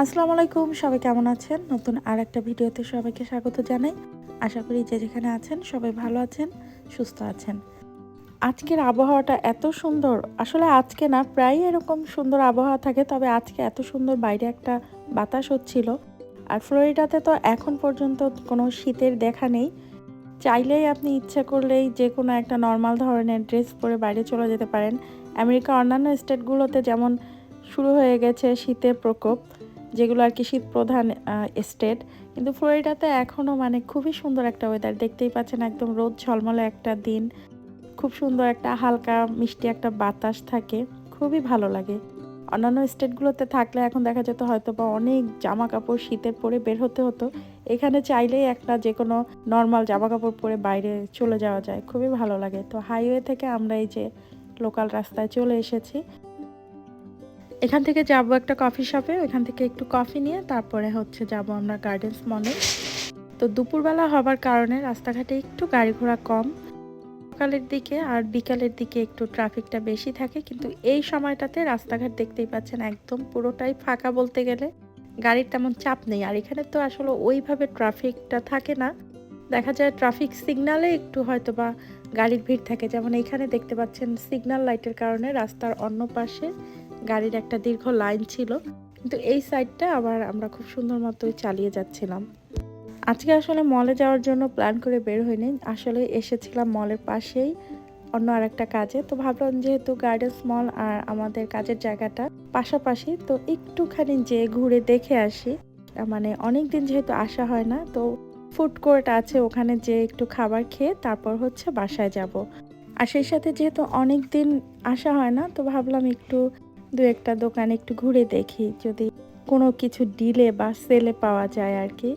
আসসালামু আলাইকুম, সবাই কেমন আছেন? নতুন আরেকটা ভিডিওতে সবাইকে স্বাগত জানাই। আশা করি যে যেখানে আছেন সবাই ভালো আছেন, সুস্থ আছেন। আজকের আবহাওয়াটা এত সুন্দর, আসলে আজকে না প্রায়ই এরকম সুন্দর আবহাওয়া থাকে, তবে আজকে এত সুন্দর বাইরে একটা বাতাস হচ্ছিল। আর ফ্লোরিডাতে তো এখন পর্যন্ত কোনো শীতের দেখা নেই। চাইলেই আপনি ইচ্ছা করলেই যেকোনো একটা নরমাল ধরনের ড্রেস পরে বাইরে চলে যেতে পারেন। আমেরিকার অন্যান্য স্টেটগুলোতে যেমন শুরু হয়ে গেছে শীতের প্রকোপ, যেগুলো আর কি শীত প্রধান স্টেট, কিন্তু ফ্লোরিডাতে এখনও মানে খুবই সুন্দর একটা ওয়েদার। দেখতেই পাচ্ছেন একদম রোদ ঝলমলে একটা দিন, খুব সুন্দর একটা হালকা মিষ্টি একটা বাতাস থাকে, খুবই ভালো লাগে। অন্যান্য স্টেটগুলোতে থাকলে এখন দেখা যেত হয়তো বা অনেক জামা কাপড় শীতের পরে বের হতে হতো। এখানে চাইলেই একটা যে কোনো নর্মাল জামা কাপড় পরে বাইরে চলে যাওয়া যায়, খুবই ভালো লাগে। তো হাইওয়ে থেকে আমরা এই যে লোকাল রাস্তায় চলে এসেছি। এখান থেকে যাব একটা কফি শপে, ওইখান থেকে একটু কফি নিয়ে তারপরে হচ্ছে যাব আমরা গার্ডেন্স মলে। তো দুপুরবেলা হবার কারণে রাস্তাঘাটে একটু গাড়ি ঘোড়া কম, সকালের দিকে আর বিকালের দিকে একটু ট্রাফিকটা বেশি থাকে, কিন্তু এই সময়টাতে রাস্তাঘাট দেখতেই পাচ্ছেন একদম পুরোটাই ফাঁকা বলতে গেলে, গাড়ির তেমন চাপ নেই। আর এখানে তো আসলে ওইভাবে ট্রাফিকটা থাকে না, দেখা যায় ট্রাফিক সিগনালে একটু হয়তো বা গাড়ির ভিড় থাকে। যেমন এখানে দেখতে পাচ্ছেন সিগন্যাল লাইটের কারণে রাস্তার অন্য পাশে গাড়ির একটা দীর্ঘ লাইন ছিল, কিন্তু এই সাইডটা আবার আমরা খুব সুন্দর মতোই চালিয়ে যাচ্ছিলাম। আজকে আসলে মলে যাওয়ার জন্য প্ল্যান করে বের হইনি, আসলে এসেছিলাম মলের পাশেই অন্য আরেকটা কাজে। তো ভাবলাম যেহেতু গার্ডেন্স মল আর আমাদের কাজের জায়গাটা পাশাপাশি, তো একটুখানি যে ঘুরে দেখে আসি। মানে অনেক দিন যেহেতু আসা হয় না, তো ফুড কোর্ট আছে, ওখানে যে একটু খাবার খেয়ে তারপর হচ্ছে বাসায় যাব। আর সেই সাথে যেহেতু অনেক দিন আসা হয় না, তো ভাবলাম একটু দু একটা দোকানে একটু ঘুরে দেখি যদি কোনো কিছু ডিলে বা সেলে পাওয়া যায় আর কি।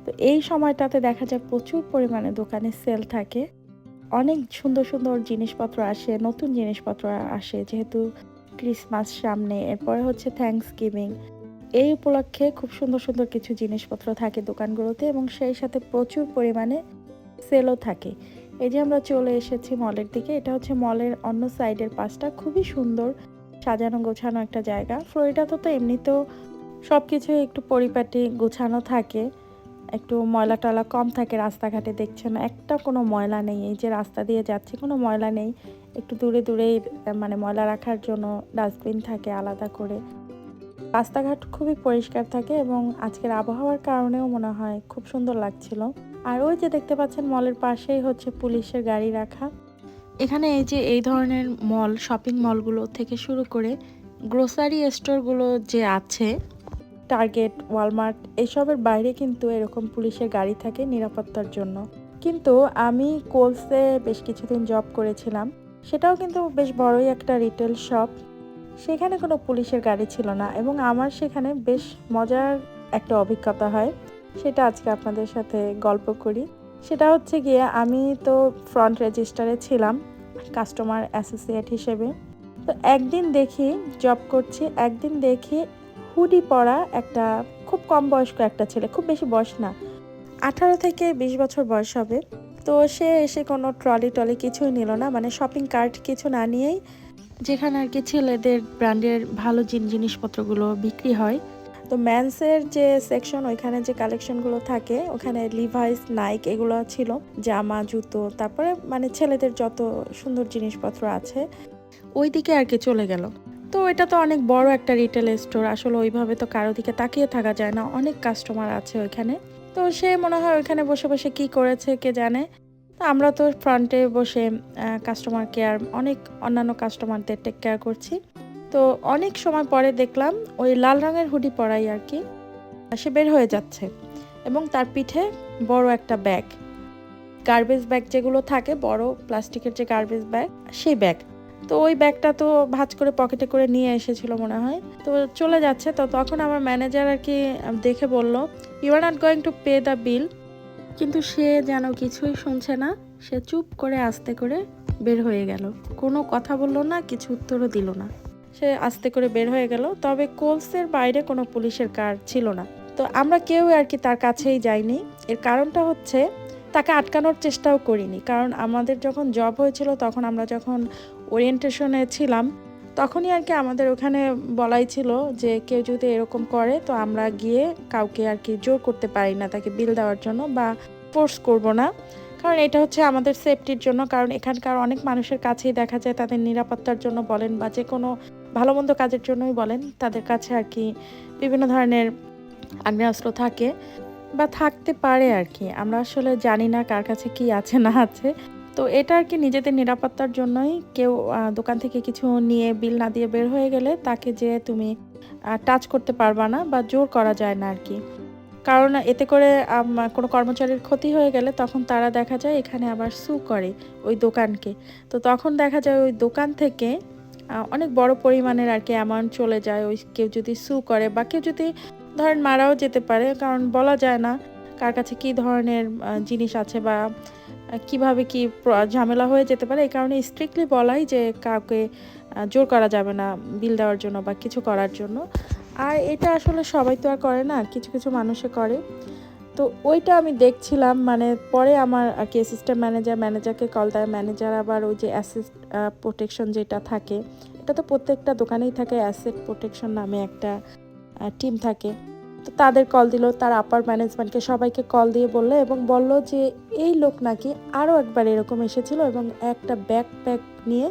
তো এই সময়টাতে দেখা যায় প্রচুর পরিমাণে দোকানে সেল থাকে, অনেক সুন্দর সুন্দর জিনিসপত্র আসে, নতুন জিনিসপত্র আসে, যেহেতু ক্রিসমাস সামনে, এরপরে হচ্ছে থ্যাঙ্কস গিভিং, এই উপলক্ষে খুব সুন্দর সুন্দর কিছু জিনিসপত্র থাকে দোকানগুলোতে, এবং সেই সাথে প্রচুর পরিমাণে সেলও থাকে। এই যে আমরা চলে এসেছি মলের দিকে, এটা হচ্ছে মলের অন্য সাইডের পাশটা, খুবই সুন্দর সাজানো গোছানো একটা জায়গা। ফ্লোরিডাতে তো এমনিতেও সব কিছুই একটু পরিপাটি গোছানো থাকে, একটু ময়লা টয়লা কম থাকে রাস্তাঘাটে, দেখছেন একটা কোনো ময়লা নেই। এই যে রাস্তা দিয়ে যাচ্ছে কোনো ময়লা নেই, একটু দূরে দূরেই মানে ময়লা রাখার জন্য ডাস্টবিন থাকে আলাদা করে। রাস্তাঘাট খুবই পরিষ্কার থাকে এবং আজকের আবহাওয়ার কারণেও মনে হয় খুব সুন্দর লাগছিল। আর ওই যে দেখতে পাচ্ছেন মলের পাশেই হচ্ছে পুলিশের গাড়ি রাখা। এখানে এই যে এই ধরনের মল, শপিং মলগুলো থেকে শুরু করে গ্রোসারি স্টোরগুলো যে আছে, টার্গেট, ওয়ালমার্ট, এইসবের বাইরে কিন্তু এরকম পুলিশের গাড়ি থাকে নিরাপত্তার জন্য। কিন্তু আমি কোলসে বেশ কিছুদিন জব করেছিলাম, সেটাও কিন্তু বেশ বড়ই একটা রিটেল শপ, সেখানে কোনো পুলিশের গাড়ি ছিল না, এবং আমার সেখানে বেশ মজার একটা অভিজ্ঞতা হয়, সেটা আজকে আপনাদের সাথে গল্প করি। সেটা হচ্ছে গিয়ে আমি তো ফ্রন্ট রেজিস্টারে ছিলাম কাস্টমার অ্যাসোসিয়েট হিসেবে। তো একদিন দেখি, জব করছি, একদিন দেখি হুডি পরা একটা খুব কম বয়স্ক একটা ছেলে, খুব বেশি বয়স না, 18 থেকে 20 বছর বয়স হবে। তো সে এসে কোনো ট্রলি টলি কিছুই নিল না, মানে শপিং কার্ট কিছু না নিয়েই, যেখানে আর কি ছেলেদের ব্র্যান্ডের ভালো জিনিসপত্রগুলো বিক্রি হয়, তো ম্যানসের যে সেকশন, ওইখানে যে কালেকশনগুলো থাকে, ওখানে লিভাইস, নাইক এগুলো ছিল, জামা, জুতো, তারপরে মানে ছেলেদের যত সুন্দর জিনিসপত্র আছে ওই দিকে আর কি চলে গেল। তো এটা তো অনেক বড় একটা রিটেল স্টোর, আসলে ওইভাবে তো কারো দিকে তাকিয়ে থাকা যায় না, অনেক কাস্টমার আছে ওইখানে। তো সে মনে হয় ওইখানে বসে বসে কি করেছে কে জানে। তো আমরা তো ফ্রন্টে বসে কাস্টমার কেয়ার, অনেক অন্যান্য কাস্টমারদের টেক কেয়ার করছি। তো অনেক সময় পরে দেখলাম ওই লাল রঙের হুডি পরাই আর কি সে বের হয়ে যাচ্ছে, এবং তার পিঠে বড় একটা ব্যাগ, গার্বেজ ব্যাগ যেগুলো থাকে, বড় প্লাস্টিকের যে গার্বেজ ব্যাগ, সেই ব্যাগ। তো ওই ব্যাগটা তো ভাঁজ করে পকেটে করে নিয়ে এসেছিল মনে হয়, তো চলে যাচ্ছে। তো তখন আমার ম্যানেজার আর কি দেখে বলল, you are not going to pay the bill, কিন্তু সে যেন কিছুই শুনছে না, সে চুপ করে আস্তে করে বের হয়ে গেল, কোনো কথা বলল না, কিছু উত্তরও দিল না, সে আস্তে করে বের হয়ে গেল। তবে কোলসের বাইরে কোনো পুলিশের কার ছিল না, তো আমরা কেউ আর কি তার কাছেই যাইনি। এর কারণটা হচ্ছে তাকে আটকানোর চেষ্টাও করিনি, কারণ আমাদের যখন জব হয়েছিল, তখন আমরা যখন ওরিয়েন্টেশনে ছিলাম, তখনই আর কি আমাদের ওখানে বলাই ছিল যে কেউ যদি এরকম করে তো আমরা গিয়ে কাউকে আর কি জোর করতে পারি না তাকে বিল দেওয়ার জন্য বা ফোর্স করব না, কারণ এটা হচ্ছে আমাদের সেফটির জন্য। কারণ এখানকার অনেক মানুষের কাছেই দেখা যায় তাদের নিরাপত্তার জন্য বলেন বা যে কোনো ভালো মন্দ কাজের জন্যই বলেন, তাদের কাছে আর কি বিভিন্ন ধরনের আগ্নেয়াস্ত্র থাকে বা থাকতে পারে আর কি। আমরা আসলে জানি না কার কাছে কি আছে না আছে। তো এটা আর কি নিজেদের নিরাপত্তার জন্যই কেউ দোকান থেকে কিছু নিয়ে বিল না দিয়ে বের হয়ে গেলে তাকে যে তুমি টাচ করতে পারবা না বা জোর করা যায় না আর কি। কারণ এতে করে কোনো কর্মচারীর ক্ষতি হয়ে গেলে তখন তারা দেখা যায় এখানে আবার সু করে ওই দোকানকে। তো তখন দেখা যায় ওই দোকান থেকে অনেক বড় পরিমাণের আর কি অ্যামাউন্ট চলে যায় ওই কেউ যদি সু করে, বা কেউ যদি ধরেন মারাও যেতে পারে, কারণ বলা যায় না কার কাছে কী ধরনের জিনিস আছে বা কিভাবে কি ঝামেলা হয়ে যেতে পারে। এই কারণে স্ট্রিক্টলি বলাই যে কাউকে জোর করা যাবে না বিল দেওয়ার জন্য বা কিছু করার জন্য। আর এটা আসলে সবাই তো আর করে না, কিছু কিছু মানুষে করে। তো ওইটা আমি দেখছিলাম, মানে পরে আমার আর কি অ্যাসিস্ট্যান্ট ম্যানেজারকে কল দেয়। ম্যানেজার আবার ওই যে অ্যাসেট প্রোটেকশন যেটা থাকে, এটা তো প্রত্যেকটা দোকানেই থাকে, অ্যাসেট প্রোটেকশন নামে একটা টিম থাকে। তো তাদের কল দিল, তার আপার ম্যানেজমেন্টকে সবাইকে কল দিয়ে বললো এবং বলল যে এই লোক নাকি আরও একবার এরকম এসেছিল এবং একটা ব্যাকপ্যাক নিয়ে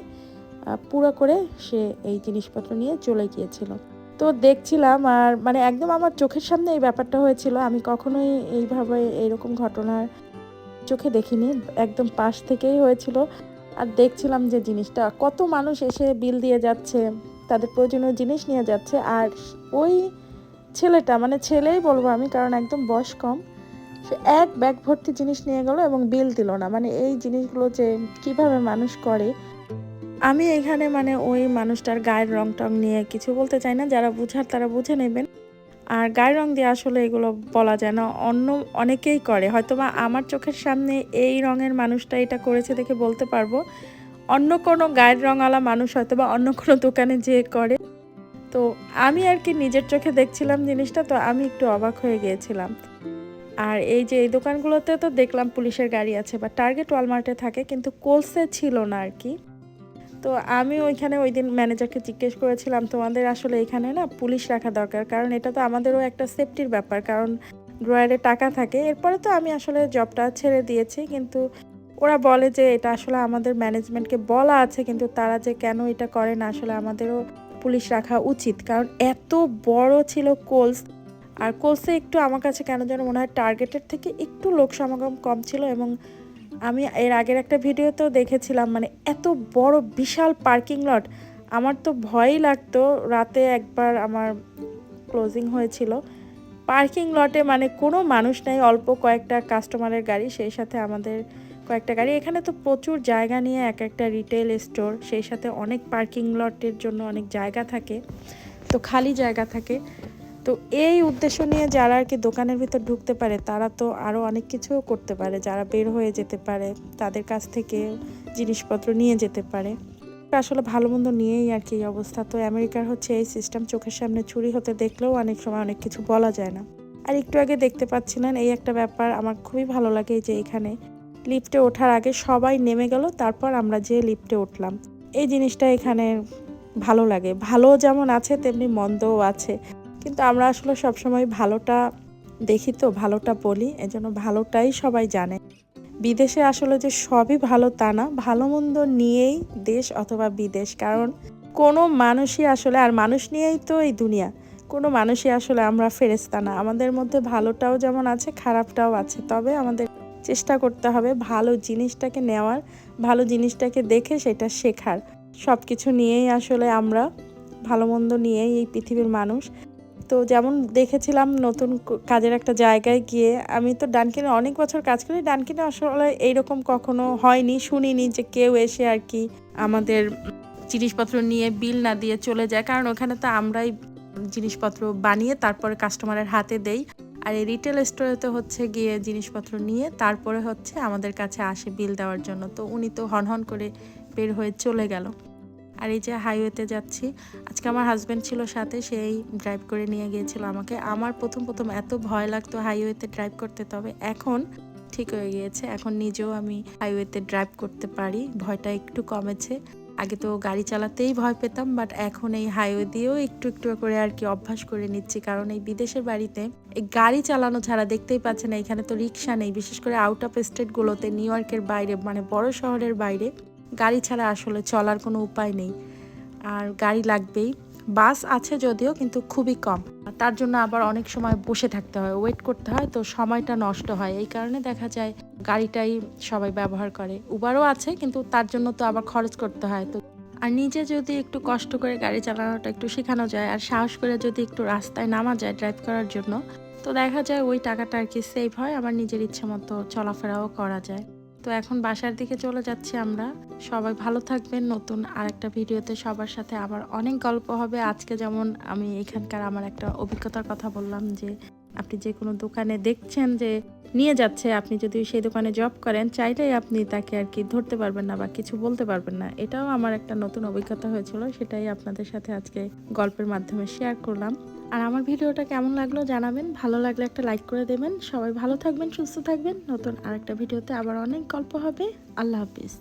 পুরো করে সে এই জিনিসপত্র নিয়ে চলে গিয়েছিল। তো দেখছিলাম আর মানে একদম আমার চোখের সামনে এই ব্যাপারটা হয়েছিল। আমি কখনোই এইভাবে এইরকম ঘটনার চোখে দেখিনি, একদম পাশ থেকেই হয়েছিল। আর দেখছিলাম যে জিনিসটা কত মানুষ এসে বিল দিয়ে যাচ্ছে, তাদের প্রয়োজনীয় জিনিস নিয়ে যাচ্ছে, আর ওই ছেলেটা, মানে ছেলেই বলবো আমি কারণ একদম বয়স কম, সে এক ব্যাগ ভর্তি জিনিস নিয়ে গেল এবং বিল দিল না। মানে এই জিনিসগুলো যে কিভাবে মানুষ করে, আমি এখানে মানে ওই মানুষটার গায়ের রং টং নিয়ে কিছু বলতে চাই না, যারা বুঝার তারা বুঝে নেবেন। আর গায়ের রং দিয়ে আসলে এগুলো বলা যায় না, অন্য অনেকেই করে, হয়তোবা আমার চোখের সামনে এই রঙের মানুষটা এটা করেছে দেখে বলতে পারবো, অন্য কোনো গায়ের রঙওয়ালা মানুষ হয়তোবা অন্য কোনো দোকানে যেয়ে করে। তো আমি আর কি নিজের চোখে দেখছিলাম জিনিসটা, তো আমি একটু অবাক হয়ে গিয়েছিলাম। আর এই যে এই দোকানগুলোতে তো দেখলাম পুলিশের গাড়ি আছে বা টার্গেট ওয়ালমার্টে থাকে, কিন্তু কোলসে ছিল না আর কি। তো আমি ওইখানে ওই দিন ম্যানেজারকে জিজ্ঞেস করেছিলাম তোমাদের আসলে এখানে না পুলিশ রাখা দরকার, কারণ এটা তো আমাদেরও একটা সেফটির ব্যাপার, কারণ ড্রয়ারে টাকা থাকে। এরপরে তো আমি আসলে জবটা ছেড়ে দিয়েছি, কিন্তু ওরা বলে যে এটা আসলে আমাদের ম্যানেজমেন্টকে বলা আছে, কিন্তু তারা যে কেন এটা করে না, আসলে আমাদেরও পুলিশ রাখা উচিত। কারণ এত বড় ছিল কোলস, আর কোলসে একটু আমার কাছে কেন যেন মনে হয় টার্গেটের থেকে একটু লোক সমাগম কম ছিল। এবং আমি এর আগের একটা ভিডিওতেও দেখেছিলাম, মানে এত বড় বিশাল পার্কিং লট, আমার তো ভয়ই লাগতো। রাতে একবার আমার ক্লোজিং হয়েছিল পার্কিং লটে, মানে কোনো মানুষ নাই, অল্প কয়েকটা কাস্টমারের গাড়ি, সেই সাথে আমাদের কয়েকটা গাড়ি। এখানে তো প্রচুর জায়গা নিয়ে এক একটা রিটেল স্টোর, সেই সাথে অনেক পার্কিং লটের জন্য অনেক জায়গা থাকে, তো খালি জায়গা থাকে। তো এই উদ্দেশ্য নিয়ে যারা আর কি দোকানের ভিতর ঢুকতে পারে তারা তো আরও অনেক কিছুও করতে পারে, যারা বের হয়ে যেতে পারে তাদের কাছ থেকে জিনিসপত্র নিয়ে যেতে পারে। আসলে ভালো মন্দ নিয়েই আর কি এই অবস্থা। তো আমেরিকার হচ্ছে এই সিস্টেম, চোখের সামনে চুরি হতে দেখলেও অনেক সময় অনেক কিছু বলা যায় না। আর একটু আগে দেখতে পাচ্ছিলেন এই একটা ব্যাপার আমার খুবই ভালো লাগে, যে এখানে লিফটে ওঠার আগে সবাই নেমে গেল, তারপর আমরা যে লিফটে উঠলাম। এই জিনিসটা এখানে ভালো লাগে, ভালো যেমন আছে তেমনি মন্দও আছে, কিন্তু আমরা আসলে সবসময় ভালোটা দেখি তো ভালোটা বলি, এজন্য ভালোটাই সবাই জানে। বিদেশে আসলে যে সবই ভালো তা না, ভালো মন্দ নিয়েই দেশ অথবা বিদেশ, কারণ কোনো মানুষই আসলে, আর মানুষ নিয়েই তো এই দুনিয়া, কোনো মানুষই আসলে আমরা ফেরেশতা না। আমাদের মধ্যে ভালোটাও যেমন আছে খারাপটাও আছে, তবে আমাদের চেষ্টা করতে হবে ভালো জিনিসটাকে নেওয়ার, ভালো জিনিসটাকে দেখে সেটা শেখার। সব কিছু নিয়েই আসলে আমরা, ভালো মন্দ নিয়েই এই পৃথিবীর মানুষ। তো যেমন দেখেছিলাম নতুন কাজের একটা জায়গায় গিয়ে, আমি তো ডানকিনে অনেক বছর কাজ করি, ডানকিনে আসলে এইরকম কখনো হয়নি, শুনিনি যে কেউ এসে আর কি আমাদের জিনিসপত্র নিয়ে বিল না দিয়ে চলে যায়, কারণ ওখানে তো আমরাই জিনিসপত্র বানিয়ে তারপরে কাস্টমারের হাতে দেই। আর এই রিটেল স্টোরে তো হচ্ছে গিয়ে জিনিসপত্র নিয়ে তারপরে হচ্ছে আমাদের কাছে আসে বিল দেওয়ার জন্য। তো উনি তো হনহন করে বের হয়ে চলে গেল। আর এই যে হাইওয়েতে যাচ্ছি, আজকে আমার হাজব্যান্ড ছিল সাথে, সেই ড্রাইভ করে নিয়ে গিয়েছিল আমাকে। আমার প্রথম এত ভয় লাগতো হাইওয়েতে ড্রাইভ করতে, তবে এখন ঠিক হয়ে গিয়েছে, এখন নিজেও আমি হাইওয়েতে ড্রাইভ করতে পারি, ভয়টা একটু কমেছে। আগে তো গাড়ি চালাতেই ভয় পেতাম, বাট এখন এই হাইওয়ে দিয়েও একটু একটু করে আর কি অভ্যাস করে নিচ্ছি। কারণ এই বিদেশের বাড়িতে এই গাড়ি চালানো ছাড়া দেখতেই পাচ্ছেন এখানে তো রিক্সা নেই, বিশেষ করে আউট অফ স্টেটগুলোতে, নিউ ইয়র্কের বাইরে মানে বড় শহরের বাইরে গাড়ি ছাড়া আসলে চলার কোনো উপায় নেই। আর গাড়ি লাগবেই। বাস আছে যদিও, কিন্তু খুবই কম। তার জন্য আবার অনেক সময় বসে থাকতে হয়, ওয়েট করতে হয়, তো সময়টা নষ্ট হয়। এই কারণে দেখা যায় গাড়িটাই সবাই ব্যবহার করে। উবারও আছে, কিন্তু তার জন্য তো আবার খরচ করতে হয়। তো আর নিজে যদি একটু কষ্ট করে গাড়ি চালানোটা একটু শেখানো যায় আর সাহস করে যদি একটু রাস্তায় নামা যায় ড্রাইভ করার জন্য, তো দেখা যায় ওই টাকাটা আর কি সেভ হয়, আমার নিজের ইচ্ছে মতো চলাফেরাও করা যায়। তো এখন বাসার দিকে চলে যাচ্ছি আমরা। সবাই ভালো থাকবেন। নতুন আরেকটা ভিডিওতে সবার সাথে আবার অনেক গল্প হবে। আজকে যেমন আমি এখানকার আমার একটা অভিজ্ঞতার কথা বললাম, যে আপনি যে কোনো দোকানে দেখছেন যে নিয়ে যাচ্ছে, আপনি যদি সেই দোকানে জব করেন, চাইলেই আপনি তাকে আর কি ধরতে পারবেন না বা কিছু বলতে পারবেন না। এটাও আমার একটা নতুন অভিজ্ঞতা হয়েছিল, সেটাই আপনাদের সাথে আজকে গল্পের মাধ্যমে শেয়ার করলাম। আর আমার ভিডিওটা কেমন লাগলো জানাবেন, ভালো লাগলে একটা লাইক করে দেবেন। সবাই ভালো থাকবেন, সুস্থ থাকবেন। নতুন আরেকটা ভিডিওতে আবার অনেক গল্প হবে। আল্লাহ হাফিজ।